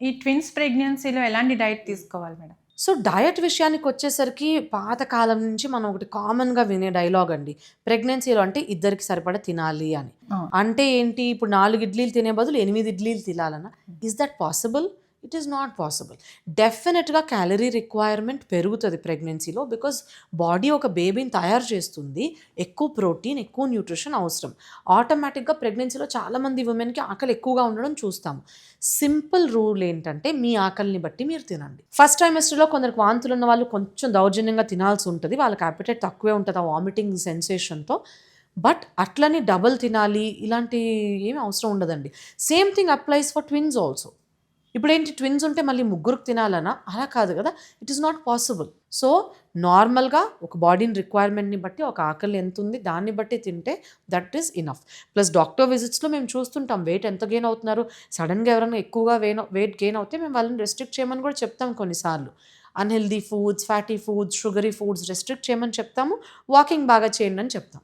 ఈ ట్విన్స్ ప్రెగ్నెన్సీలో ఎలాంటి డైట్ తీసుకోవాలి మేడం? సో, డయట్ విషయానికొచ్చేసరికి పాత కాలం నుంచి మనం ఒకటి కామన్‌గా వినే డైలాగ్ అండి. ప్రెగ్నెన్సీలో అంటే ఇద్దరికి సరిపడా తినాలి అని. అవును. అంటే ఏంటి ఇప్పుడు 4 ఇడ్లీలు తినే బదులు 8 ఇడ్లీలు తినాలనా? Is that possible? It is not possible. డెఫినిట్‌గా క్యాలరీ రిక్వైర్మెంట్ పెరుగుతది ప్రెగ్నెన్సీలో. బికాజ్ బాడీ ఒక బేబీని తయారు చేస్తుంది. ఎక్కువ ప్రోటీన్, ఎక్కువ న్యూట్రిషన్ అవసరం. ఆటోమేటిక్‌గా ప్రెగ్నెన్సీలో చాలామంది వుమెన్‌కి ఆకలి ఎక్కువగా ఉండడం చూస్తాము. సింపుల్ రూల్ ఏంటంటే మీ ఆకలిని బట్టి మీరు తినండి. ఫస్ట్ ట్రైమెస్టర్‌లో కొందరికి వాంతులున్న వాళ్ళు కొంచెం దౌర్జన్యంగా తినాల్సి ఉంటది. వాళ్ళకి అపెటైట్ తక్కువే ఉంటది ఆ వామిటింగ్ సెన్సేషన్‌తో. బట్ అట్లని డబుల్ తినాలి ఇలాంటి ఏమి అవసరం ఉండదండి. Same thing applies for twins also. ఇప్పుడేంటి ట్విన్స్ ఉంటే మళ్ళీ ముగ్గురికి తినాలనా? అలా కాదు గదా! It is not possible. So, నార్మల్‌గా ఒక బాడీని రిక్వైర్మెంట్‌ని బట్టి ఒక ఆకలి ఎంతుంది దాన్ని బట్టి తింటే that is enough. Plus doctor విజిట్స్‌లో మేము చూస్తుంటాం వెయిట్ ఎంత గెయిన్ అవుతున్నారు. సడెన్‌గా ఎవరైనా ఎక్కువగా వెయిట్ గెయిన్ అవుతే మేము వాళ్ళని రెస్ట్రిక్ట్ చేయమని గూడా చెప్తాం కొన్నిసార్లు. Unhealthy foods, fatty foods, sugary foods restrict చేయమని చెప్తాము. వాకింగ్ బాగా చేయండి అని చెప్తాం.